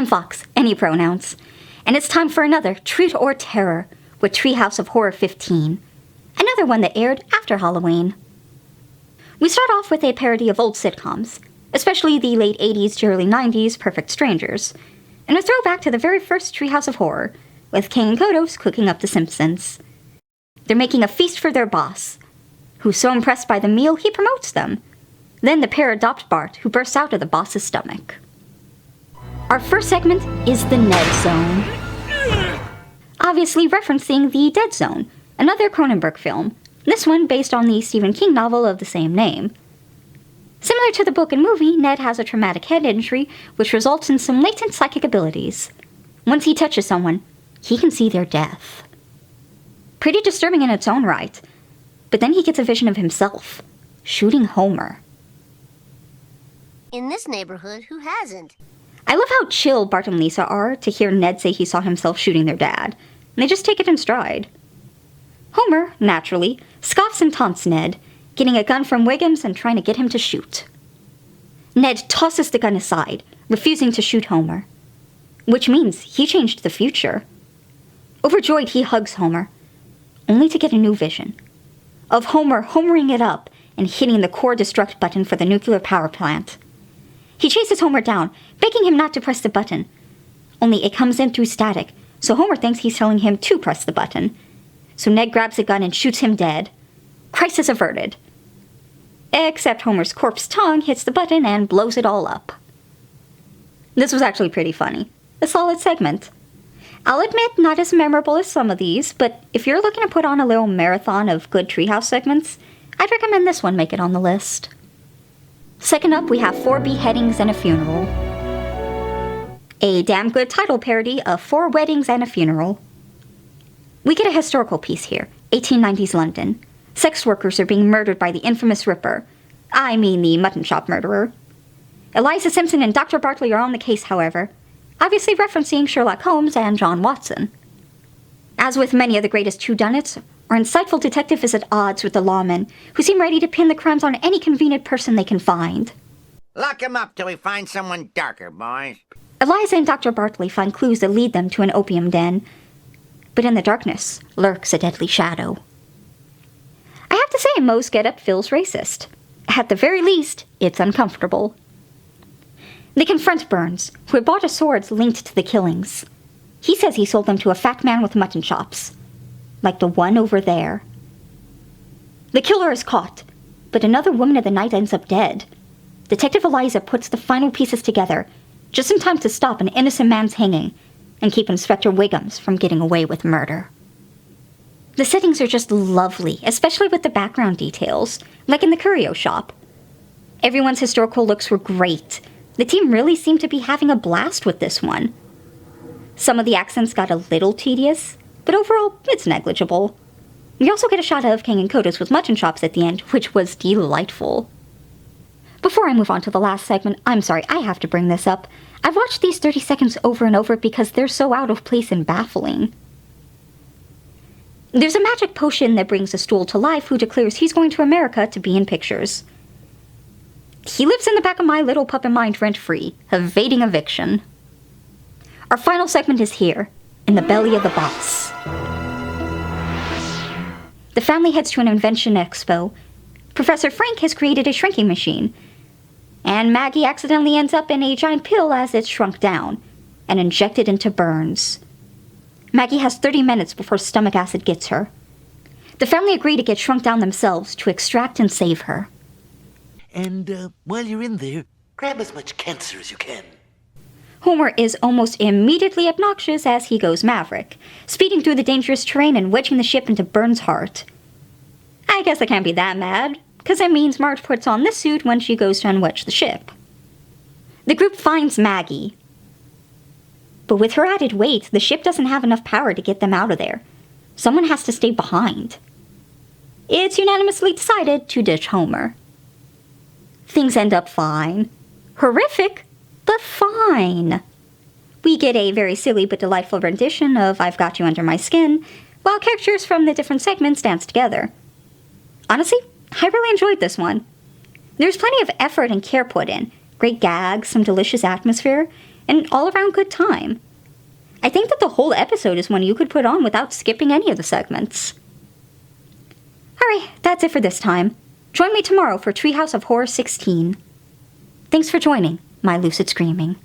I'm Fox, any pronouns. And it's time for another Treat or Terror with Treehouse of Horror XV. Another one that aired after Halloween. We start off with a parody of old sitcoms, especially the late 80s to early 90s Perfect Strangers, and a throwback to the very first Treehouse of Horror, with King and Kodos cooking up The Simpsons. They're making a feast for their boss, who's so impressed by the meal he promotes them. Then the pair adopt Bart, who bursts out of the boss's stomach. Our first segment is the Ned Zone. Obviously referencing The Dead Zone, another Cronenberg film, this one based on the Stephen King novel of the same name. Similar to the book and movie, Ned has a traumatic head injury which results in some latent psychic abilities. Once he touches someone, he can see their death. Pretty disturbing in its own right, but then he gets a vision of himself, shooting Homer. In this neighborhood, who hasn't? I love how chill Bart and Lisa are to hear Ned say he saw himself shooting their dad, and they just take it in stride. Homer, naturally, scoffs and taunts Ned, getting a gun from Wiggums and trying to get him to shoot. Ned tosses the gun aside, refusing to shoot Homer, which means he changed the future. Overjoyed, he hugs Homer, only to get a new vision of Homer homering it up and hitting the core destruct button for the nuclear power plant. He chases Homer down, begging him not to press the button. Only it comes in through static, so Homer thinks he's telling him to press the button. So Ned grabs the gun and shoots him dead. Crisis averted. Except Homer's corpse tongue hits the button and blows it all up. This was actually pretty funny. A solid segment. I'll admit, not as memorable as some of these, but if you're looking to put on a little marathon of good Treehouse segments, I'd recommend this one make it on the list. Second up, we have 4 Beheadings and a Funeral. A damn good title parody of 4 Weddings and a Funeral. We get a historical piece here, 1890s London. Sex workers are being murdered by the infamous Ripper. I mean the mutton shop murderer. Eliza Simpson and Dr. Bartley are on the case, however, obviously referencing Sherlock Holmes and John Watson. As with many of the greatest whodunnits, our insightful detective is at odds with the lawmen, who seem ready to pin the crimes on any convenient person they can find. Lock him up till we find someone darker, boys. Eliza and Dr. Bartley find clues that lead them to an opium den, but in the darkness lurks a deadly shadow. I have to say, Moe's getup feels racist. At the very least, it's uncomfortable. They confront Burns, who had bought a sword linked to the killings. He says he sold them to a fat man with mutton chops, like the one over there. The killer is caught, but another woman of the night ends up dead. Detective Eliza puts the final pieces together, just in time to stop an innocent man's hanging and keep Inspector Wiggums from getting away with murder. The settings are just lovely, especially with the background details, like in the curio shop. Everyone's historical looks were great. The team really seemed to be having a blast with this one. Some of the accents got a little tedious, but overall, it's negligible. We also get a shot of King and Kodos with mutton chops at the end, which was delightful. Before I move on to the last segment, I'm sorry, I have to bring this up. I've watched these 30 seconds over and over because they're so out of place and baffling. There's a magic potion that brings a stool to life who declares he's going to America to be in pictures. He lives in the back of my little puppet mind rent-free, evading eviction. Our final segment is here, in the belly of the boss. The family heads to an invention expo. Professor Frank has created a shrinking machine, and Maggie accidentally ends up in a giant pill as it's shrunk down and injected into Burns. Maggie has 30 minutes before stomach acid gets her. The family agree to get shrunk down themselves to extract and save her. And while you're in there, grab as much cancer as you can. Homer is almost immediately obnoxious as he goes maverick, speeding through the dangerous terrain and wedging the ship into Burns' heart. I guess I can't be that mad, because it means Marge puts on this suit when she goes to unwedge the ship. The group finds Maggie. But with her added weight, the ship doesn't have enough power to get them out of there. Someone has to stay behind. It's unanimously decided to ditch Homer. Things end up fine. Horrific, but fine. We get a very silly but delightful rendition of I've Got You Under My Skin, while characters from the different segments dance together. Honestly, I really enjoyed this one. There's plenty of effort and care put in, great gags, some delicious atmosphere, an all-around good time. I think that the whole episode is one you could put on without skipping any of the segments. Alright, that's it for this time. Join me tomorrow for Treehouse of Horror 16. Thanks for joining my lucid screaming.